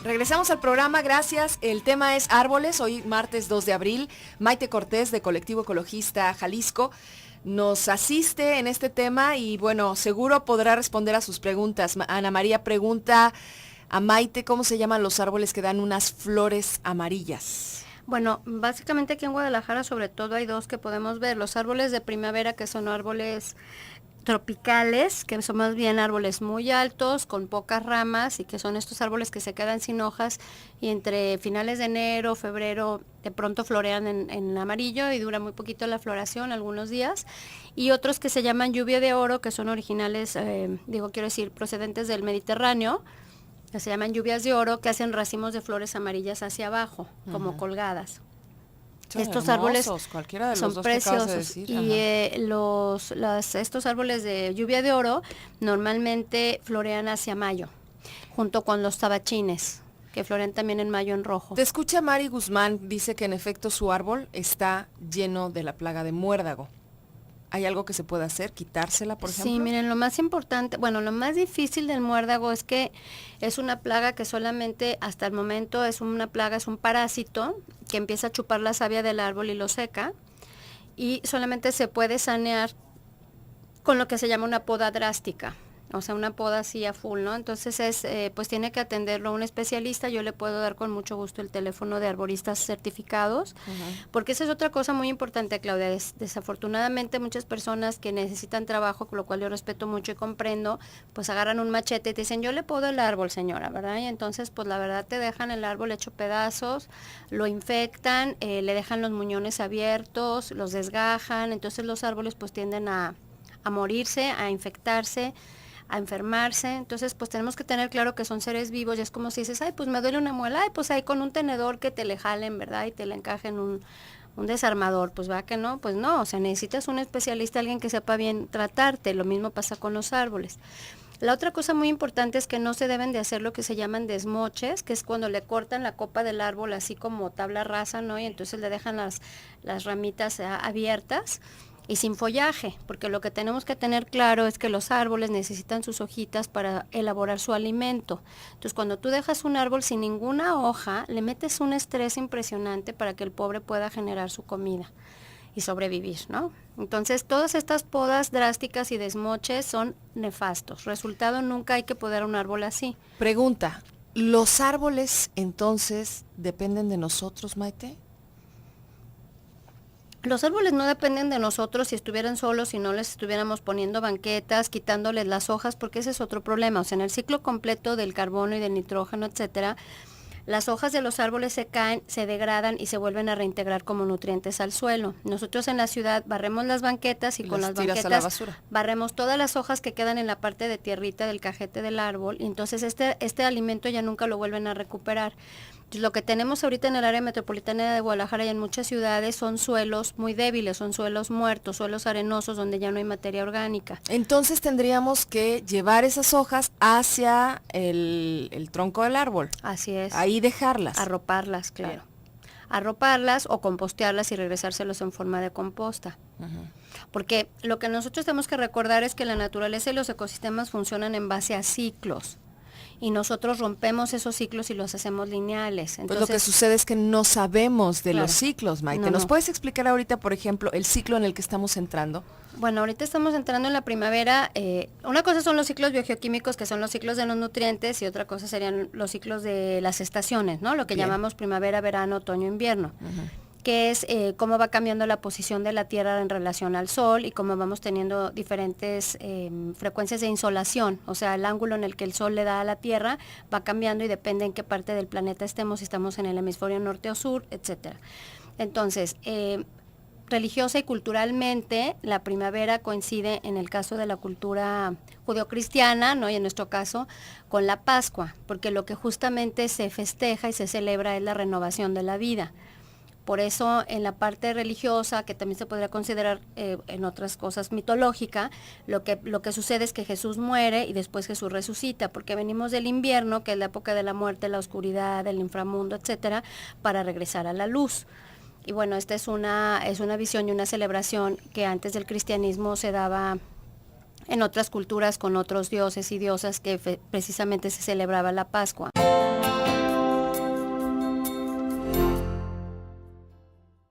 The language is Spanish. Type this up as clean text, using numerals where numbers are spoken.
Regresamos al programa, gracias. El tema es árboles, hoy martes 2 de abril. Maite Cortés de Colectivo Ecologista Jalisco nos asiste en este tema y bueno, seguro podrá responder a sus preguntas. Ana María pregunta a Maite cómo se llaman los árboles que dan unas flores amarillas. Bueno, básicamente aquí en Guadalajara sobre todo hay dos que podemos ver, los árboles de primavera, que son árboles tropicales, que son más bien árboles muy altos, con pocas ramas, y que son estos árboles que se quedan sin hojas y entre finales de enero, febrero, de pronto florean en amarillo y dura muy poquito la floración, algunos días. Y otros que se llaman lluvia de oro, que son originales, procedentes del Mediterráneo, que se llaman lluvias de oro, que hacen racimos de flores amarillas hacia abajo, como colgadas. Son estos hermosos, árboles cualquiera de los son dos que acabas de preciosos decir. y estos árboles de lluvia de oro normalmente florean hacia mayo, junto con los tabachines, que florean también en mayo en rojo. Te escucha Mari Guzmán, dice que en efecto su árbol está lleno de la plaga de muérdago. ¿Hay algo que se pueda hacer? ¿Quitársela, por ejemplo? Sí, miren, lo más importante, bueno, lo más difícil del muérdago es que es una plaga que solamente hasta el momento es un parásito que empieza a chupar la savia del árbol y lo seca, y solamente se puede sanear con lo que se llama una poda drástica. O sea, una poda así a full, ¿no? Entonces pues tiene que atenderlo un especialista. Yo le puedo dar con mucho gusto el teléfono de arboristas certificados, porque esa es otra cosa muy importante, Claudia. Desafortunadamente muchas personas que necesitan trabajo, con lo cual yo respeto mucho y comprendo, pues agarran un machete y te dicen, yo le podo el árbol, señora, ¿verdad? Y entonces pues la verdad te dejan el árbol hecho pedazos, lo infectan, le dejan los muñones abiertos, los desgajan, entonces los árboles pues tienden a morirse, a infectarse, a enfermarse. Entonces pues tenemos que tener claro que son seres vivos, y es como si dices, ay, pues me duele una muela, ay, pues ahí con un tenedor que te le jalen, ¿verdad? Y te le encajen un desarmador, pues va que no, pues no, o sea, necesitas un especialista, alguien que sepa bien tratarte. Lo mismo pasa con los árboles. La otra cosa muy importante es que no se deben de hacer lo que se llaman desmoches, que es cuando le cortan la copa del árbol así como tabla rasa, ¿no? Y entonces le dejan las ramitas abiertas y sin follaje, porque lo que tenemos que tener claro es que los árboles necesitan sus hojitas para elaborar su alimento. Entonces, cuando tú dejas un árbol sin ninguna hoja, le metes un estrés impresionante para que el pobre pueda generar su comida y sobrevivir, ¿no? Entonces, todas estas podas drásticas y desmoches son nefastos. Resultado, nunca hay que podar un árbol así. Pregunta, ¿los árboles entonces dependen de nosotros, Maite? Los árboles no dependen de nosotros si estuvieran solos, si no les estuviéramos poniendo banquetas, quitándoles las hojas, porque ese es otro problema. O sea, en el ciclo completo del carbono y del nitrógeno, etcétera, las hojas de los árboles se caen, se degradan y se vuelven a reintegrar como nutrientes al suelo. Nosotros en la ciudad barremos las banquetas y con las banquetas barremos todas las hojas que quedan en la parte de tierrita del cajete del árbol, y entonces este alimento ya nunca lo vuelven a recuperar. Entonces, lo que tenemos ahorita en el área metropolitana de Guadalajara y en muchas ciudades son suelos muy débiles, son suelos muertos, suelos arenosos donde ya no hay materia orgánica. Entonces tendríamos que llevar esas hojas hacia el tronco del árbol. Así es. Ahí dejarlas. Arroparlas, claro. Arroparlas o compostearlas y regresárselos en forma de composta. Porque lo que nosotros tenemos que recordar es que la naturaleza y los ecosistemas funcionan en base a ciclos, y nosotros rompemos esos ciclos y los hacemos lineales. Entonces, pues lo que sucede es que no sabemos de los ciclos, Maite. ¿Nos puedes explicar ahorita, por ejemplo, el ciclo en el que estamos entrando? Bueno, ahorita estamos entrando en la primavera. Una cosa son los ciclos biogeoquímicos, que son los ciclos de los nutrientes, y otra cosa serían los ciclos de las estaciones, ¿no? Lo que llamamos primavera, verano, otoño, invierno. Que es cómo va cambiando la posición de la Tierra en relación al Sol, y cómo vamos teniendo diferentes frecuencias de insolación. O sea, el ángulo en el que el Sol le da a la Tierra va cambiando y depende en qué parte del planeta estemos, si estamos en el hemisferio norte o sur, etcétera. Entonces, religiosa y culturalmente, la primavera coincide, en el caso de la cultura judeocristiana, ¿no? Y en nuestro caso, con la Pascua, porque lo que justamente se festeja y se celebra es la renovación de la vida. Por eso en la parte religiosa, que también se podría considerar en otras cosas mitológica, lo que sucede es que Jesús muere y después Jesús resucita, porque venimos del invierno, que es la época de la muerte, la oscuridad, el inframundo, etcétera, para regresar a la luz. Y bueno, esta es una visión y una celebración que antes del cristianismo se daba en otras culturas con otros dioses y diosas, que precisamente se celebraba la Pascua.